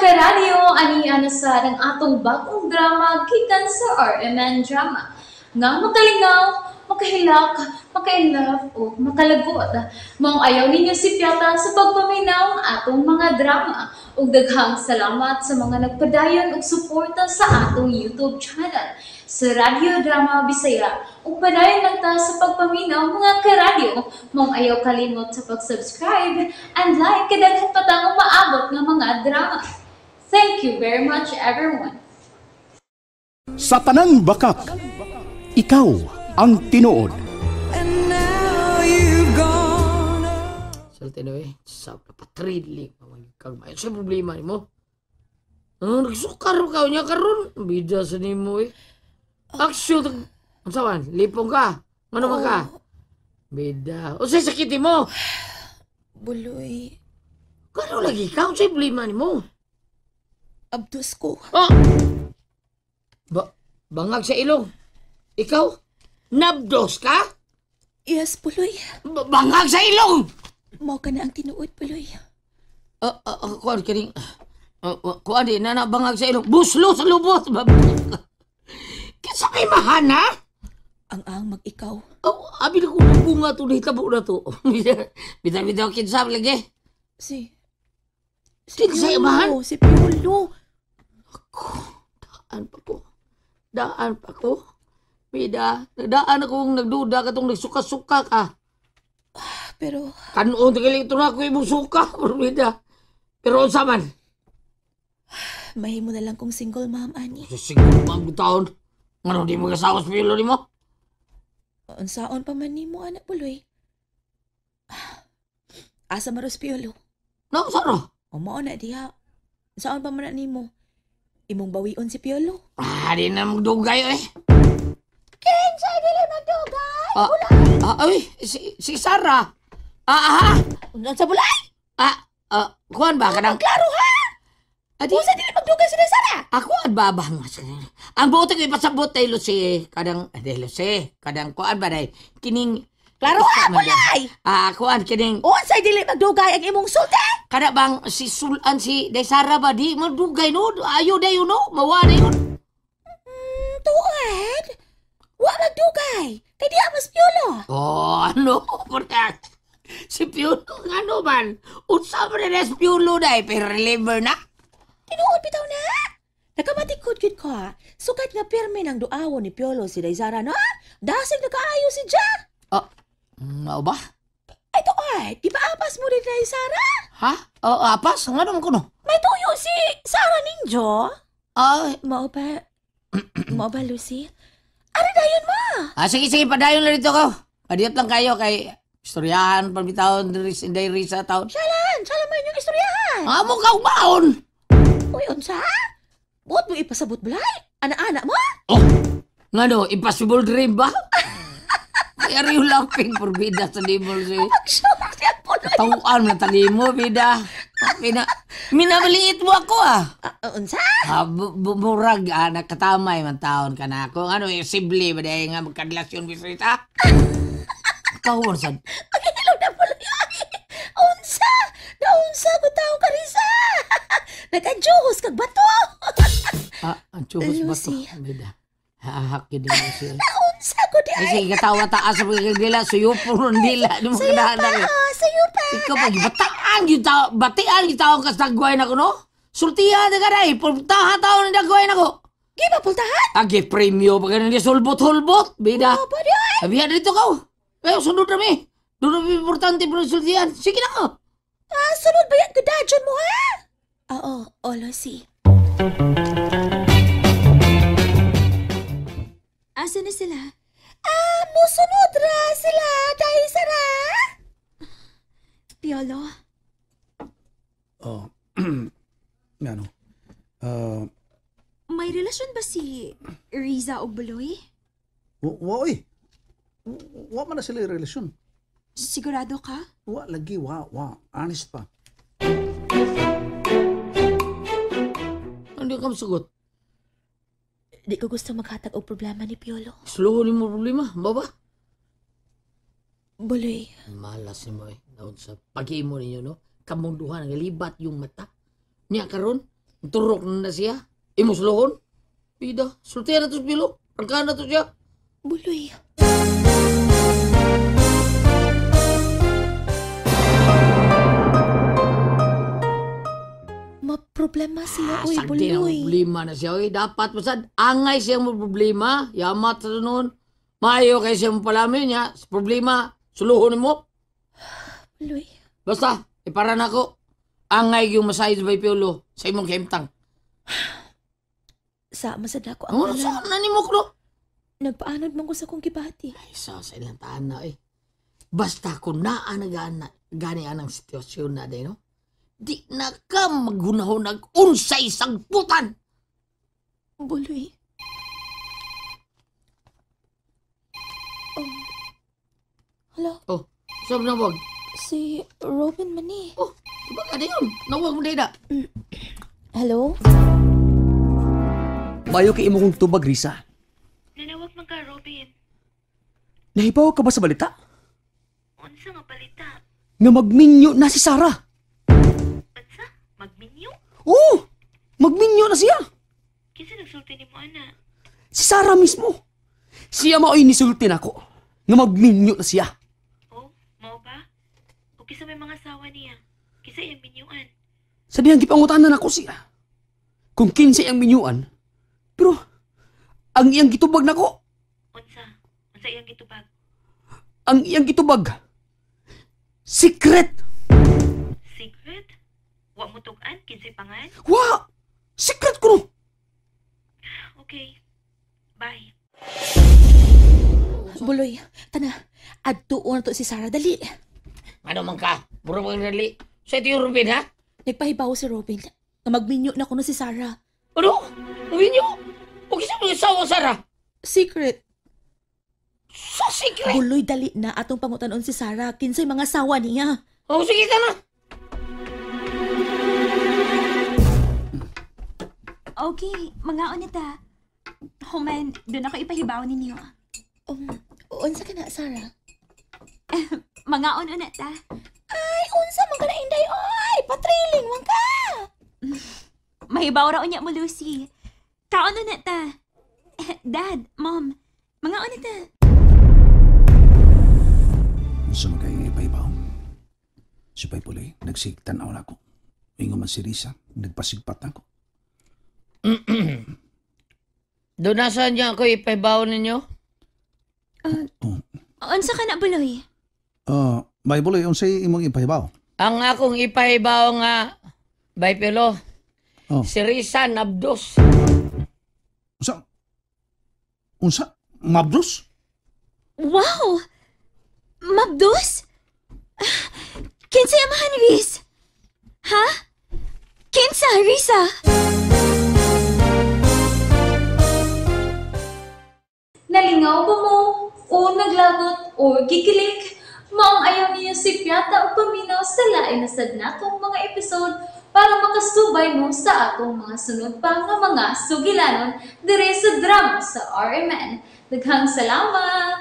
karadyo, aniya na sa ng atong bagong drama gikan sa RMN Drama. Nga makalingaw, makahilak, makailove, o makalagot. Maong ayaw ninyo si Piata sa pagpaminaw ang atong mga drama. Ug daghang salamat sa mga nagpadayon ug suporta sa atong YouTube channel sa Radyo Drama Bisaya. Ug padayon lang ta sa pagpaminaw mga karadyo. Maong ayaw kalimot sa pag-subscribe and like kadaghan pa tang maabot nga mga drama. Thank you very much everyone. Sa tanang bakak, ikaw ang tinuod. And now you've gone. Salta na sa patrilik kag may sa problema nimo. Nagsukar ka niya karon, bida sa nimo Aksyon, ang sawan, lipong ka, ano man ka? Bida, o say sakit mo. Buloy. Kano lagi ka, ang say problema nimo. Abdos ko. Oh! Bangag sa ilong. Ikaw? Nabdos ka? Yes, Buloy. Bangag sa ilong! Mao ka na ang tinuod, Buloy. Kuan kining... Kuan di, bangag sa ilong. Buslo sa lubot! Kisa kay mahana? Ang mag-ikaw. Abi na kong bunga to, nahitabo na to. Bitaw kinsam lagi. Si Kinsa imahan? Si Piolo. Daan pa ko. Bida, nagdaan akong nagduda ka itong nagsuka-suka ka. Pero... Kanon, tagaling ito na ako imong suka. Bida. Pero unsa man? Mahimo na lang kong single mom, ani. Siguro mga taon. Ano, di mo kasawas pilo ni mo? Unsaon pa man nimo, anak, Buloy. Asa maros Piolo. No, saro? Mao na diha. Unsaon pa man na nimo? Imong bawion si Piolo. Di na magdugay King, sa dili magdugay. Ay, si Sarah. Unsa sa Bulay? Kuhan ba ka ng... Klaro ha? Unsa dili magdugay si Sara? Ako at babang. Ang buti ko ipasabot ay Lucy. Kadang kuhan ba day? Kining... Klaro ha, Bulay. Kuhan, kining... Unsa dili magdugay ang imong sulti? Kada bang si Sulan, si Day Sara ba di magdugay no? Ayaw na yun no? Mawa na yun. Tuad? Wa magdugay. Kay di mas Piolo. Ano? Si Piolo, ano man? Unsa mo na si Piolo na pero reliever na? Tinuod bitaw na. Nakamatikod gid ko ha. Sukat nga pirmi ng duawon ni Piolo si Daysara no? Dasig nakaayo si Ja. Ano ba? Ay tuad, di ba apas mo rin Daysara? Ha? Apas? Nga naman ko no? May tuyo si Sara Ninjo. Mao ba, Lucy? Ano dayon mo? Sige, padayon lang dito ko. Padiyot lang kayo kay istoryahan, pambitaon, diary sa taon. Salam man yung istoryahan. Amo ka umaon! Uy, unsa? Buot mo ipasabot bulay? Ana-ana mo? Nga no, impossible dream ba? Kaya rin yung lamping por bida sa limol siya. Pag-shock siya po na yun. Tawaan na talimo, bida. Minamaliit mo ako Unsa? Murag, nakatamay man taon ka na ako. Ano, simple ba dahil nga magkadlasyon bisita? Tawon sad. Pag-inilog na po lang. Unsa? Naunsa ko tao ka risa. Nagka-juhos kag bato. Ang chubos ba to? Lucy. Bida. Hahakid din mo siya. Naunsa ko di ay. Kasi katawa taas sa pagkagdila, suyupo ng dila. Di mo kadahanan. Sayo pa. Ikaw pa, batian yung tao kas nagway na ko, no? Sultihan na ka na pultahan tao na nagway na ko. Di ba pultahan? Agi, premyo, pag ganun niya sulbot-hulbot, bida. Ba di ay? Abihan dito ka. Kaya sunod na mi. Doon na importante pero sultihan. Sige na ko. Sunod ba yan kadadyan mo ha? Oo, Lucy. Asa na sila? Musunod ra sila, Daysara. Piolo? Ano? May relasyon ba si Riza o Buloy? Oy. Wa man na sila yung relasyon. Sigurado ka? Wa lagi, wa. Honest pa. Hindi ka masagot. Di ko gusto maghatag og problema ni Piolo. Slow ni mo problema, baba. Buloy. Malas ni mo Naon sa pag-imo ninyo, no? Kamong duha, nagalibat yung mata. Niya karon Turok na siya. Imo suluhon. Bida, sultihan na to Piolo. Prangkahan na to siya. Buloy. Maproblema siya, uy, Sagdi ang Buloy. problema na siya. Oy. Dapat masad, angay siya mo problema. Yamat sa noon. Maayo kay siya mo palamin niya. Sa problema, suluhon mo. Buloy. Basta, ipara na ko. Angay yung masayid sa Piolo sa imong kemtang. Sa masad ako ang Ano kanan. sa nani mo ko? Nagpaanod man ko sa kong kibati. Ay, sa ilang taan na eh. Basta kung naan na gani anang sitwasyon na day, no? Di na ka maghunahon unsay sagputan. Buloy. Hello, Oh, sabi na wag. si Robin man eh. Oh, diba ka yun? Nawag mo na. Hello? Mayo kay imo kong tubag, Risa. Nanawag man ka, Robin. Nahibaw ka ba sa balita? Unsa nga balita? Nga magminyo na si Sarah. Unsa? Magminyo? Oo! Magminyo na siya. Kinsa nagsulti ni mo, ana? Si Sarah mismo. Siya mao'y nisultin ako. Nga magminyo na siya. Oh, mao ba? O kisa may mga asawa niya? Kisa iyang minyuan? Sa diyang gipangutanan ako siya. Kung kinsa iyang minyuan. Pero, ang iyang gitubag nako. Unsa? Unsa iyang gitubag? Ang iyang gitubag. Secret! Secret? Wa mo tugan? Kinsay pangan? Wa! Secret ko no! Okay. Bye. Buloy, tana. Adtuon na to si Sarah, dali. Ano man ka? Buro mo nali. Sa ito yung Ruben, ha? Nagpahibaw si Robin. Na magminyo na kuno si Sarah. Ano? Ruben nyo? O kisa mo yung sawa, Sarah? Secret. Sa secret? Buloy, dali na atong pangutanon si Sarah. Kinsay mga sawa niya. Oh, sige ka na. Okay, mga unita. Human, doon ako ipahibaw ninyo. Unsa ka na, Sarah? Mga unita. Ay, unsa man ka na inday, oy! Patriling, wang ka! Mahibaw raw niya mo, Lucy. Kaon unita. Dad, Mom, mga unita. Sa mga ipahibaw. Si Paypuli, nagsigtan na ako. Ingo man si Risa, nagpasigpat na ako. Doon nasaan niya ako ipahibaw ninyo? Unsa ka na, Buloy? Paypuli, unsay imong ipahibaw? Ang akong ipahibaw nga, Piolo, Oh. si Risa Nabdos. Unsa? Mabdos? Wow! Mabdos? Kinsa amahan, Riz? Ha? Kinsa, Risa? Nalingaw ba mo? O naglagot? O kikilig? Maong ayaw niya si Piata o paminaw sa lain na sadnatong mga episode para makasubay mo sa atong mga sunod pa nga mga sugilanon dire sa drama sa RMN. Daghang salamat!